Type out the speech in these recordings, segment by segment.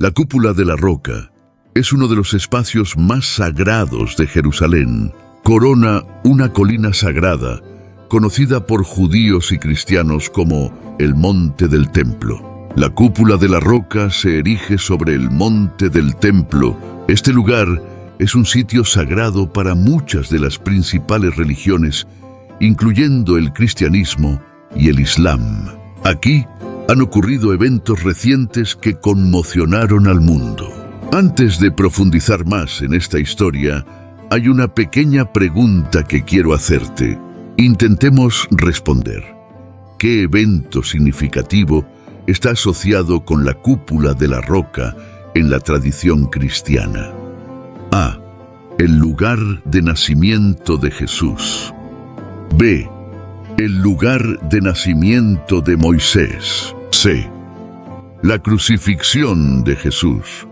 La cúpula de la roca es uno de los espacios más sagrados de Jerusalén. Corona una colina sagrada, conocida por judíos y cristianos como el Monte del Templo. La cúpula de la roca se erige sobre el Monte del Templo. Este lugar es un sitio sagrado para muchas de las principales religiones, incluyendo el cristianismo y el islam. Aquí han ocurrido eventos recientes que conmocionaron al mundo. Antes de profundizar más en esta historia, hay una pequeña pregunta que quiero hacerte. Intentemos responder. ¿Qué evento significativo está asociado con la cúpula de la roca en la tradición cristiana? A. El lugar de nacimiento de Jesús. B. El lugar de nacimiento de Moisés. C. La crucifixión de Jesús.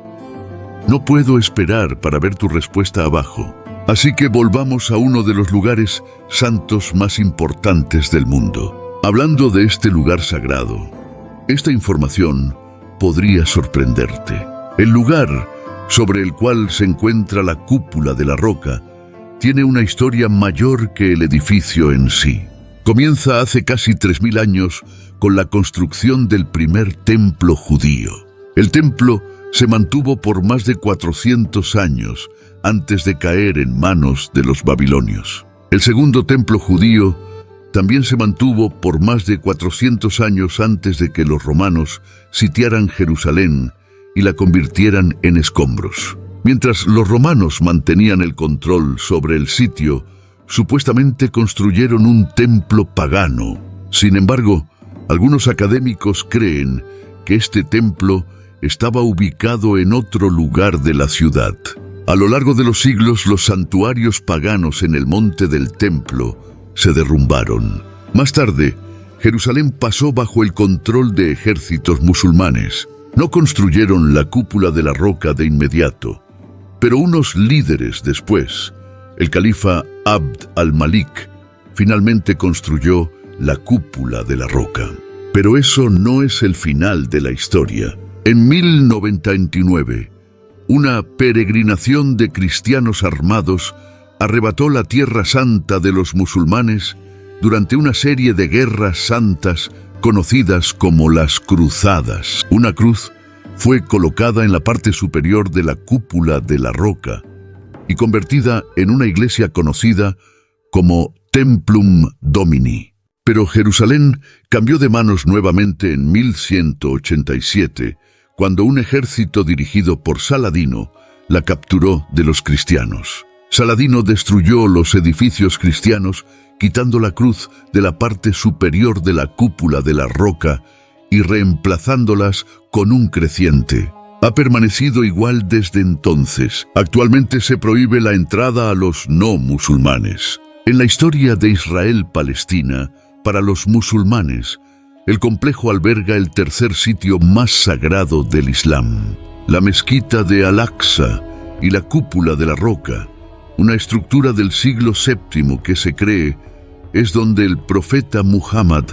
No puedo esperar para ver tu respuesta abajo. Así que volvamos a uno de los lugares santos más importantes del mundo. Hablando de este lugar sagrado, esta información podría sorprenderte. El lugar sobre el cual se encuentra la cúpula de la roca tiene una historia mayor que el edificio en sí. Comienza hace casi 3000 años con la construcción del primer templo judío. El templo se mantuvo por más de 400 años antes de caer en manos de los babilonios. El segundo templo judío también se mantuvo por más de 400 años antes de que los romanos sitiaran Jerusalén y la convirtieran en escombros. Mientras los romanos mantenían el control sobre el sitio, supuestamente construyeron un templo pagano. Sin embargo, algunos académicos creen que este templo estaba ubicado en otro lugar de la ciudad. A lo largo de los siglos, los santuarios paganos en el monte del templo se derrumbaron. Más tarde, Jerusalén pasó bajo el control de ejércitos musulmanes. No construyeron la cúpula de la roca de inmediato, pero unos líderes después, el califa Abd al-Malik, finalmente construyó la cúpula de la roca. Pero eso no es el final de la historia. En 1099, una peregrinación de cristianos armados arrebató la Tierra Santa de los musulmanes durante una serie de guerras santas conocidas como las Cruzadas. Una cruz fue colocada en la parte superior de la cúpula de la roca y convertida en una iglesia conocida como Templum Domini. Pero Jerusalén cambió de manos nuevamente en 1187, cuando un ejército dirigido por Saladino la capturó de los cristianos. Saladino destruyó los edificios cristianos, quitando la cruz de la parte superior de la cúpula de la roca y reemplazándolas con un creciente. Ha permanecido igual desde entonces. Actualmente se prohíbe la entrada a los no musulmanes. En la historia de Israel-Palestina, para los musulmanes, el complejo alberga el tercer sitio más sagrado del Islam, la mezquita de Al-Aqsa y la cúpula de la roca, una estructura del siglo VII que se cree es donde el profeta Muhammad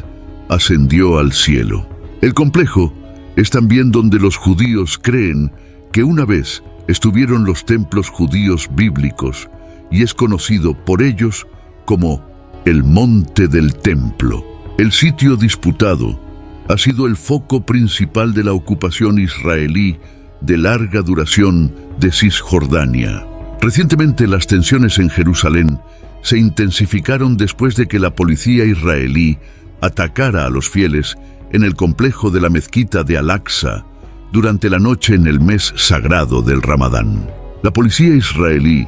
ascendió al cielo. El complejo es también donde los judíos creen que una vez estuvieron los templos judíos bíblicos y es conocido por ellos como el Monte del Templo. El sitio disputado ha sido el foco principal de la ocupación israelí de larga duración de Cisjordania. Recientemente las tensiones en Jerusalén se intensificaron después de que la policía israelí atacara a los fieles en el complejo de la mezquita de Al-Aqsa durante la noche en el mes sagrado del Ramadán. La policía israelí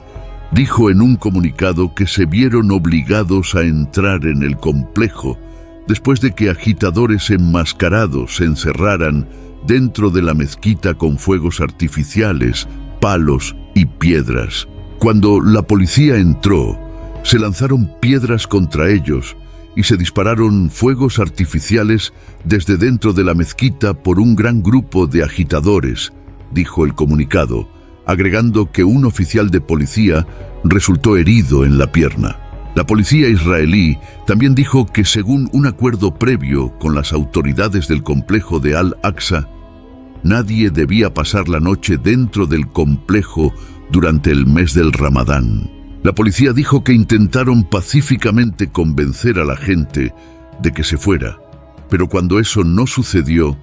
dijo en un comunicado que se vieron obligados a entrar en el complejo después de que agitadores enmascarados se encerraran dentro de la mezquita con fuegos artificiales, palos y piedras. Cuando la policía entró, se lanzaron piedras contra ellos y se dispararon fuegos artificiales desde dentro de la mezquita por un gran grupo de agitadores, dijo el comunicado, agregando que un oficial de policía resultó herido en la pierna. La policía israelí también dijo que según un acuerdo previo con las autoridades del complejo de Al-Aqsa, nadie debía pasar la noche dentro del complejo durante el mes del Ramadán. La policía dijo que intentaron pacíficamente convencer a la gente de que se fuera, pero cuando eso no sucedió,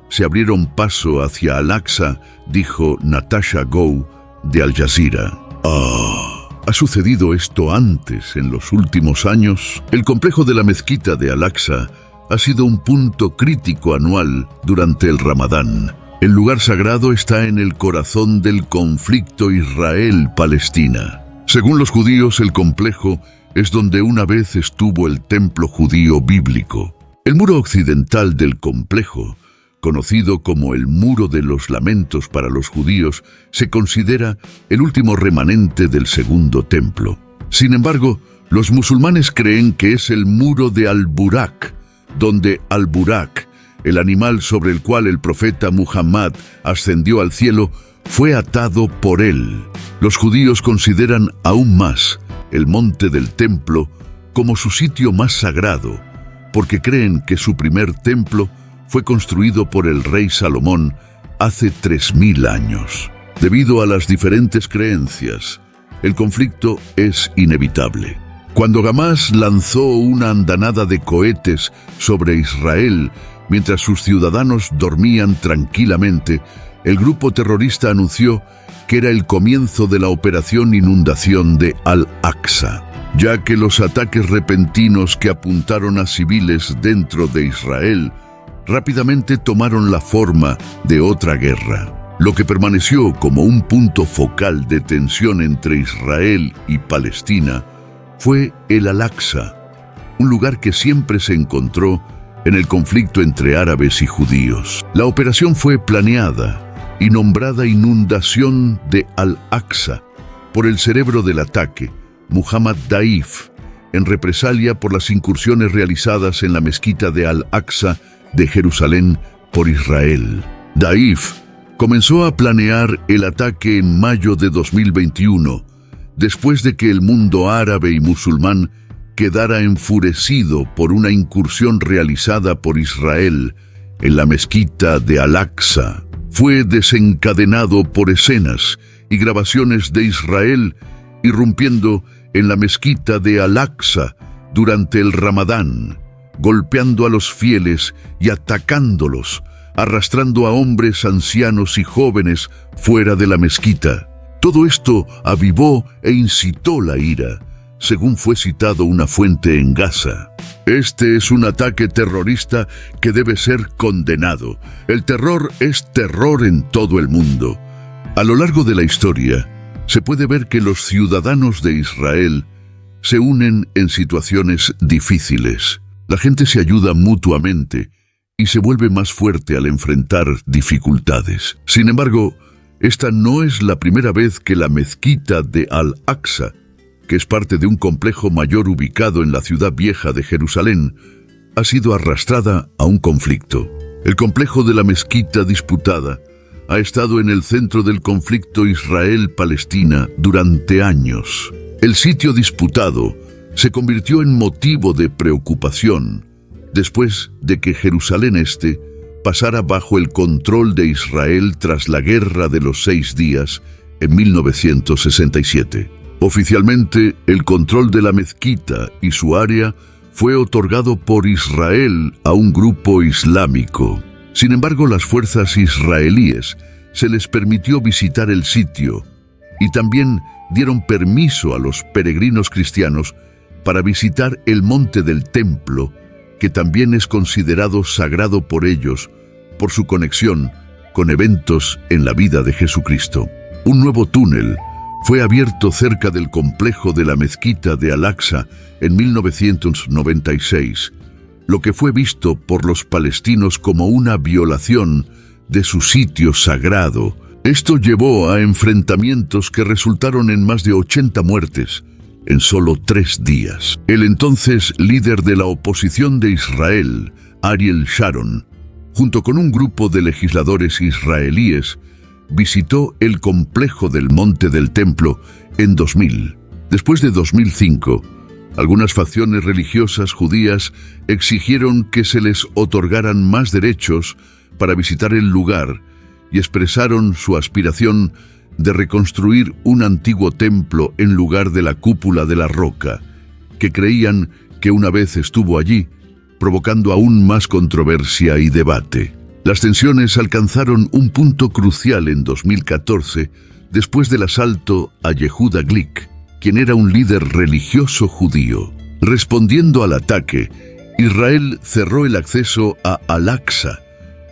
se abrieron paso hacia Al-Aqsa, dijo Natasha Gou de Al Jazeera. ¿Ha sucedido esto antes en los últimos años? El complejo de la mezquita de Al-Aqsa ha sido un punto crítico anual durante el Ramadán. El lugar sagrado está en el corazón del conflicto Israel-Palestina. Según los judíos, el complejo es donde una vez estuvo el templo judío bíblico. El muro occidental del complejo, conocido como el Muro de los Lamentos para los judíos, se considera el último remanente del segundo templo. Sin embargo, los musulmanes creen que es el Muro de Al-Burak, donde Al-Burak, el animal sobre el cual el profeta Muhammad ascendió al cielo, fue atado por él. Los judíos consideran aún más el monte del templo como su sitio más sagrado, porque creen que su primer templo fue construido por el rey Salomón hace 3000 años. Debido a las diferentes creencias, el conflicto es inevitable. Cuando Hamas lanzó una andanada de cohetes sobre Israel mientras sus ciudadanos dormían tranquilamente, el grupo terrorista anunció que era el comienzo de la operación inundación de Al-Aqsa, ya que los ataques repentinos que apuntaron a civiles dentro de Israel rápidamente tomaron la forma de otra guerra. Lo que permaneció como un punto focal de tensión entre Israel y Palestina fue el Al-Aqsa, un lugar que siempre se encontró en el conflicto entre árabes y judíos. La operación fue planeada y nombrada Inundación de Al-Aqsa por el cerebro del ataque, Muhammad Daif, en represalia por las incursiones realizadas en la mezquita de Al-Aqsa de Jerusalén por Israel. Daif comenzó a planear el ataque en mayo de 2021, después de que el mundo árabe y musulmán quedara enfurecido por una incursión realizada por Israel en la mezquita de Al-Aqsa. Fue desencadenado por escenas y grabaciones de Israel irrumpiendo en la mezquita de Al-Aqsa durante el Ramadán, golpeando a los fieles y atacándolos, arrastrando a hombres, ancianos y jóvenes fuera de la mezquita. Todo esto avivó e incitó la ira, según fue citado una fuente en Gaza. Este es un ataque terrorista que debe ser condenado. El terror es terror en todo el mundo. A lo largo de la historia, se puede ver que los ciudadanos de Israel se unen en situaciones difíciles. La gente se ayuda mutuamente y se vuelve más fuerte al enfrentar dificultades. Sin embargo, esta no es la primera vez que la mezquita de Al-Aqsa, que es parte de un complejo mayor ubicado en la ciudad vieja de Jerusalén, ha sido arrastrada a un conflicto. El complejo de la mezquita disputada ha estado en el centro del conflicto Israel-Palestina durante años. El sitio disputado se convirtió en motivo de preocupación después de que Jerusalén Este pasara bajo el control de Israel tras la Guerra de los 6 días en 1967. Oficialmente, el control de la mezquita y su área fue otorgado por Israel a un grupo islámico. Sin embargo, las fuerzas israelíes se les permitió visitar el sitio y también dieron permiso a los peregrinos cristianos para visitar el monte del templo, que también es considerado sagrado por ellos por su conexión con eventos en la vida de Jesucristo. Un nuevo túnel fue abierto cerca del complejo de la mezquita de Al-Aqsa en 1996, lo que fue visto por los palestinos como una violación de su sitio sagrado. Esto llevó a enfrentamientos que resultaron en más de 80 muertes en solo 3 días. El entonces líder de la oposición de Israel, Ariel Sharon, junto con un grupo de legisladores israelíes, visitó el complejo del Monte del Templo en 2000. Después de 2005, algunas facciones religiosas judías exigieron que se les otorgaran más derechos para visitar el lugar y expresaron su aspiración de reconstruir un antiguo templo en lugar de la cúpula de la roca, que creían que una vez estuvo allí, provocando aún más controversia y debate. Las tensiones alcanzaron un punto crucial en 2014, después del asalto a Yehuda Glick, quien era un líder religioso judío. Respondiendo al ataque, Israel cerró el acceso a Al-Aqsa,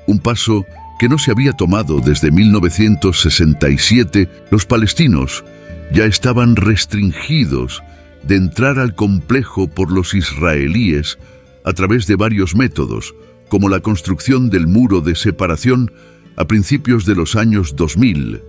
un paso que no se había tomado desde 1967. Los palestinos ya estaban restringidos de entrar al complejo por los israelíes a través de varios métodos, como la construcción del muro de separación a principios de los años 2000,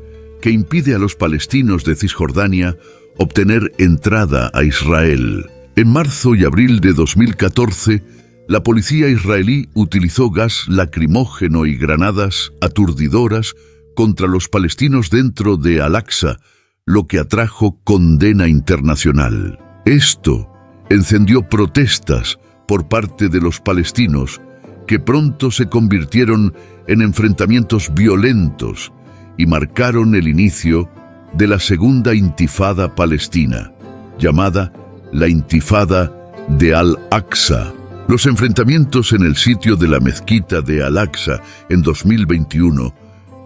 que impide a los palestinos de Cisjordania obtener entrada a Israel. En marzo y abril de 2014, la policía israelí utilizó gas lacrimógeno y granadas aturdidoras contra los palestinos dentro de Al-Aqsa, lo que atrajo condena internacional. Esto encendió protestas por parte de los palestinos, que pronto se convirtieron en enfrentamientos violentos y marcaron el inicio de la segunda intifada palestina, llamada la Intifada de Al-Aqsa. Los enfrentamientos en el sitio de la mezquita de Al-Aqsa en 2021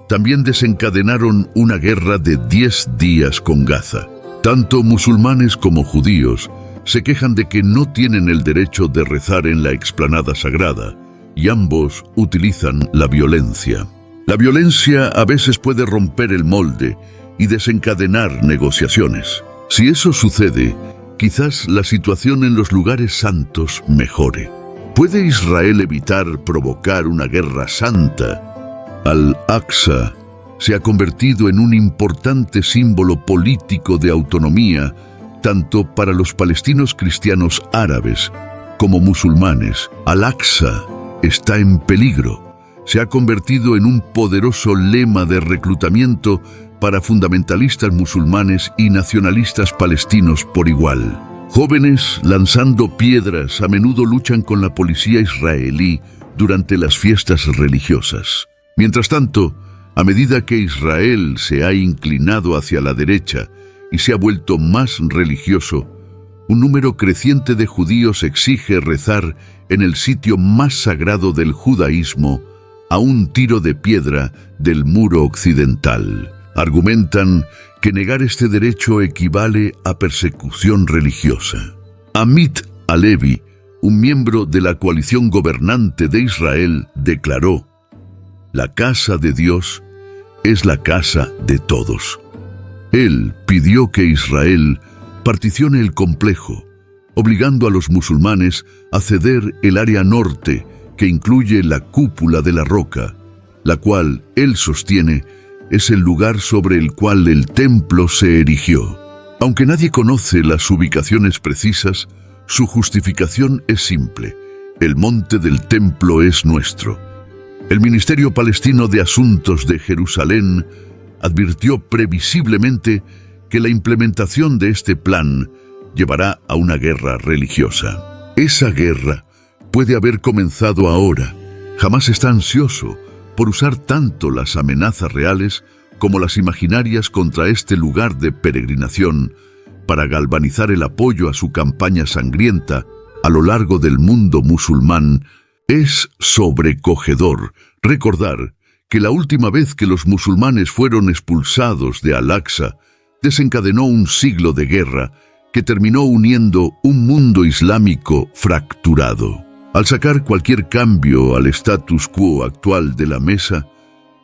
también desencadenaron una guerra de 10 días con Gaza. Tanto musulmanes como judíos se quejan de que no tienen el derecho de rezar en la explanada sagrada, y ambos utilizan la violencia. La violencia a veces puede romper el molde y desencadenar negociaciones. Si eso sucede, quizás la situación en los lugares santos mejore. ¿Puede Israel evitar provocar una guerra santa? Al-Aqsa se ha convertido en un importante símbolo político de autonomía, tanto para los palestinos cristianos árabes como musulmanes. Al-Aqsa está en peligro. Se ha convertido en un poderoso lema de reclutamiento para fundamentalistas musulmanes y nacionalistas palestinos por igual. Jóvenes lanzando piedras a menudo luchan con la policía israelí durante las fiestas religiosas. Mientras tanto, a medida que Israel se ha inclinado hacia la derecha y se ha vuelto más religioso, un número creciente de judíos exige rezar en el sitio más sagrado del judaísmo, a un tiro de piedra del muro occidental. Argumentan que negar este derecho equivale a persecución religiosa. Amit Halevi, un miembro de la coalición gobernante de Israel, declaró: «La casa de Dios es la casa de todos». Él pidió que Israel particione el complejo, obligando a los musulmanes a ceder el área norte, que incluye la cúpula de la roca, la cual él sostiene es el lugar sobre el cual el templo se erigió. Aunque nadie conoce las ubicaciones precisas, su justificación es simple: el monte del templo es nuestro. El Ministerio Palestino de Asuntos de Jerusalén advirtió previsiblemente que la implementación de este plan llevará a una guerra religiosa. Esa guerra puede haber comenzado ahora. Hamás está ansioso por usar tanto las amenazas reales como las imaginarias contra este lugar de peregrinación para galvanizar el apoyo a su campaña sangrienta a lo largo del mundo musulmán. Es sobrecogedor recordar que la última vez que los musulmanes fueron expulsados de Al-Aqsa desencadenó un siglo de guerra que terminó uniendo un mundo islámico fracturado. Al sacar cualquier cambio al status quo actual de la mesa,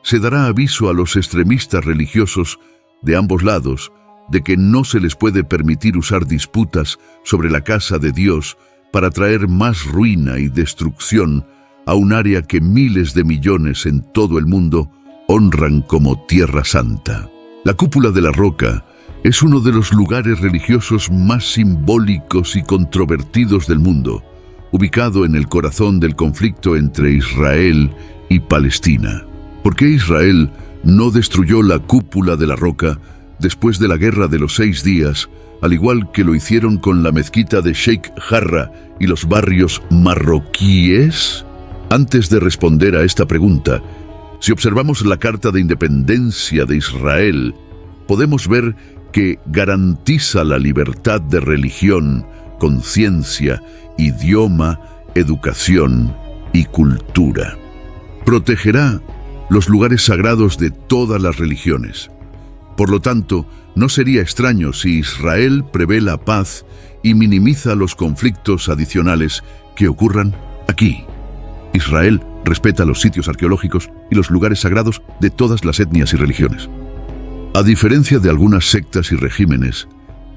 se dará aviso a los extremistas religiosos de ambos lados de que no se les puede permitir usar disputas sobre la casa de Dios para traer más ruina y destrucción a un área que miles de millones en todo el mundo honran como Tierra Santa. La cúpula de la roca es uno de los lugares religiosos más simbólicos y controvertidos del mundo, ubicado en el corazón del conflicto entre Israel y Palestina. ¿Por qué Israel no destruyó la cúpula de la roca después de la Guerra de los 6 días, al igual que lo hicieron con la mezquita de Sheikh Jarrah y los barrios marroquíes? Antes de responder a esta pregunta, Si observamos la Carta de Independencia de Israel, podemos ver que garantiza la libertad de religión, conciencia, idioma, educación y cultura. Protegerá los lugares sagrados de todas las religiones. Por lo tanto, no sería extraño si Israel prevé la paz y minimiza los conflictos adicionales que ocurran aquí. Israel respeta los sitios arqueológicos y los lugares sagrados de todas las etnias y religiones. A diferencia de algunas sectas y regímenes,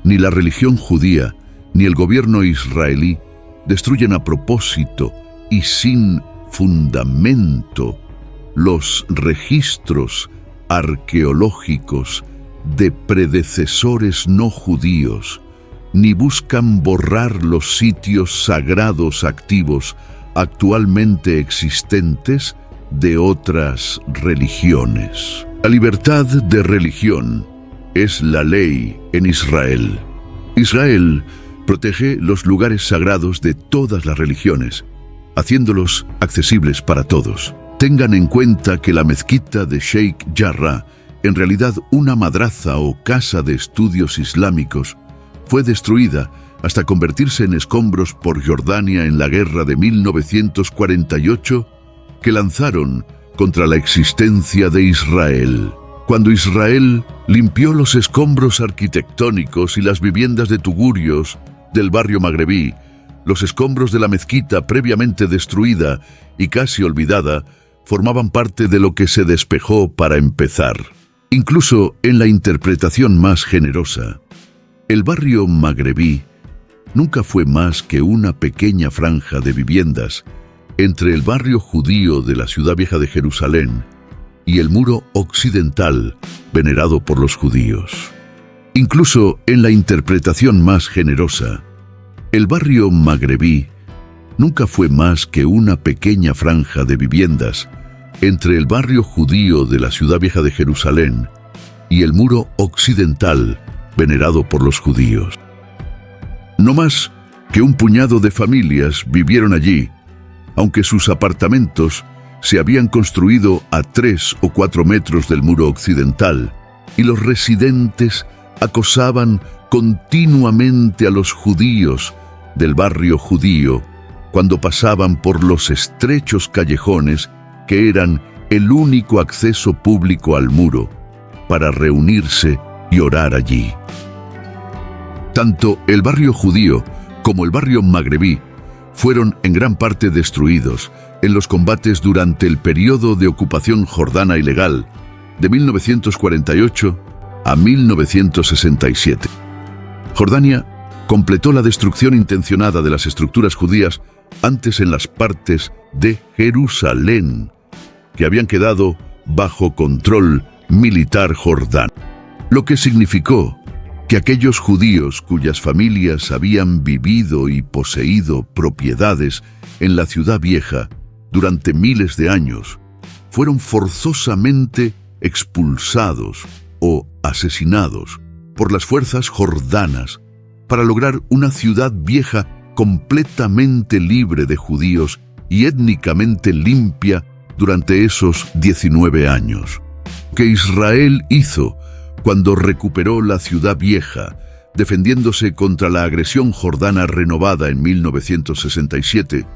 ni la religión judía ni el gobierno israelí destruyen a propósito y sin fundamento los registros arqueológicos de predecesores no judíos, ni buscan borrar los sitios sagrados activos actualmente existentes de otras religiones. La libertad de religión es la ley en Israel. Israel protege los lugares sagrados de todas las religiones, haciéndolos accesibles para todos. Tengan en cuenta que la mezquita de Sheikh Jarrah, en realidad una madraza o casa de estudios islámicos, fue destruida hasta convertirse en escombros por Jordania en la guerra de 1948 que lanzaron contra la existencia de Israel. Cuando Israel limpió los escombros arquitectónicos y las viviendas de tugurios del barrio magrebí, los escombros de la mezquita previamente destruida y casi olvidada formaban parte de lo que se despejó para empezar. Incluso en la interpretación más generosa, el barrio magrebí nunca fue más que una pequeña franja de viviendas entre el barrio judío de la Ciudad Vieja de Jerusalén y el muro occidental venerado por los judíos. Incluso en la interpretación más generosa, el barrio magrebí nunca fue más que una pequeña franja de viviendas entre el barrio judío de la Ciudad Vieja de Jerusalén y el muro occidental venerado por los judíos. No más que un puñado de familias vivieron allí, aunque sus apartamentos se habían construido a 3 o 4 metros del muro occidental, y los residentes acosaban continuamente a los judíos del barrio judío cuando pasaban por los estrechos callejones que eran el único acceso público al muro para reunirse y orar allí. Tanto el barrio judío como el barrio magrebí fueron en gran parte destruidos en los combates durante el periodo de ocupación jordana ilegal de 1948 a 1967. Jordania completó la destrucción intencionada de las estructuras judías antes en las partes de Jerusalén que habían quedado bajo control militar jordano, lo que significó que aquellos judíos cuyas familias habían vivido y poseído propiedades en la Ciudad Vieja durante miles de años fueron forzosamente expulsados o asesinados por las fuerzas jordanas para lograr una Ciudad Vieja completamente libre de judíos y étnicamente limpia durante esos 19 años. Que Israel hizo cuando recuperó la Ciudad Vieja, defendiéndose contra la agresión jordana renovada en 1967,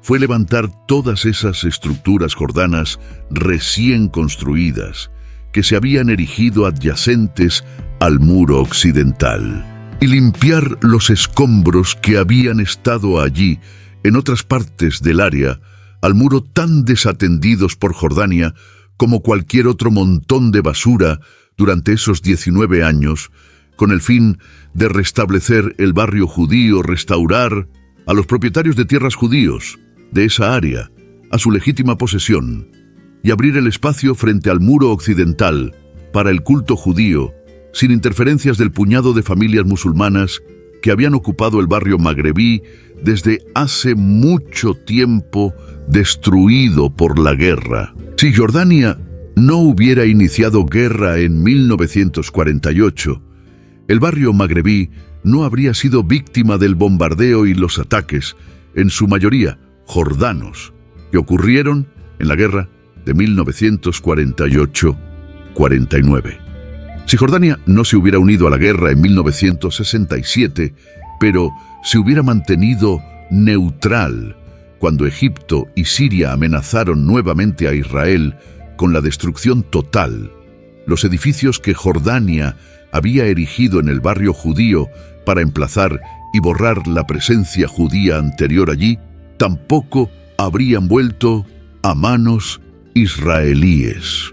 fue levantar todas esas estructuras jordanas recién construidas, que se habían erigido adyacentes al muro occidental, y limpiar los escombros que habían estado allí, en otras partes del área, al muro tan desatendidos por Jordania como cualquier otro montón de basura durante esos 19 años, con el fin de restablecer el barrio judío, restaurar a los propietarios de tierras judíos de esa área a su legítima posesión y abrir el espacio frente al muro occidental para el culto judío, sin interferencias del puñado de familias musulmanas que habían ocupado el barrio magrebí desde hace mucho tiempo, destruido por la guerra. Si Jordania no hubiera iniciado guerra en 1948, el barrio magrebí no habría sido víctima del bombardeo y los ataques, en su mayoría jordanos, que ocurrieron en la guerra de 1948-49. Cisjordania no se hubiera unido a la guerra en 1967, pero se hubiera mantenido neutral cuando Egipto y Siria amenazaron nuevamente a Israel con la destrucción total. Los edificios que Jordania había erigido en el barrio judío para emplazar y borrar la presencia judía anterior allí, tampoco habrían vuelto a manos israelíes.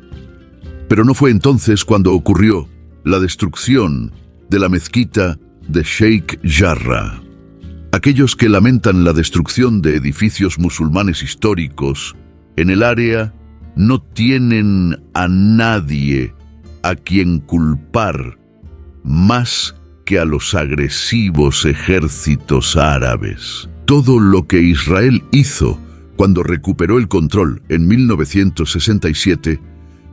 Pero no fue entonces cuando ocurrió la destrucción de la mezquita de Sheikh Jarrah. Aquellos que lamentan la destrucción de edificios musulmanes históricos en el área no tienen a nadie a quien culpar más que a los agresivos ejércitos árabes. Todo lo que Israel hizo cuando recuperó el control en 1967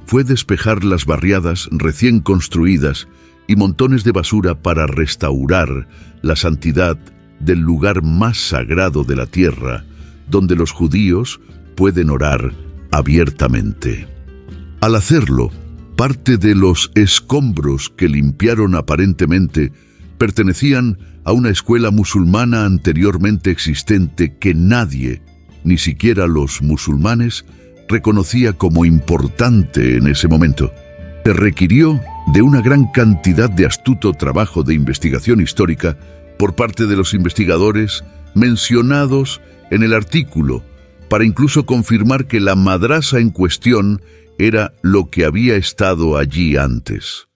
fue despejar las barriadas recién construidas y montones de basura para restaurar la santidad del lugar más sagrado de la tierra, donde los judíos pueden orar abiertamente. Al hacerlo, parte de los escombros que limpiaron aparentemente pertenecían a una escuela musulmana anteriormente existente que nadie, ni siquiera los musulmanes, reconocía como importante en ese momento. Se requirió de una gran cantidad de astuto trabajo de investigación histórica por parte de los investigadores mencionados en el artículo, para incluso confirmar que la madrasa en cuestión era lo que había estado allí antes.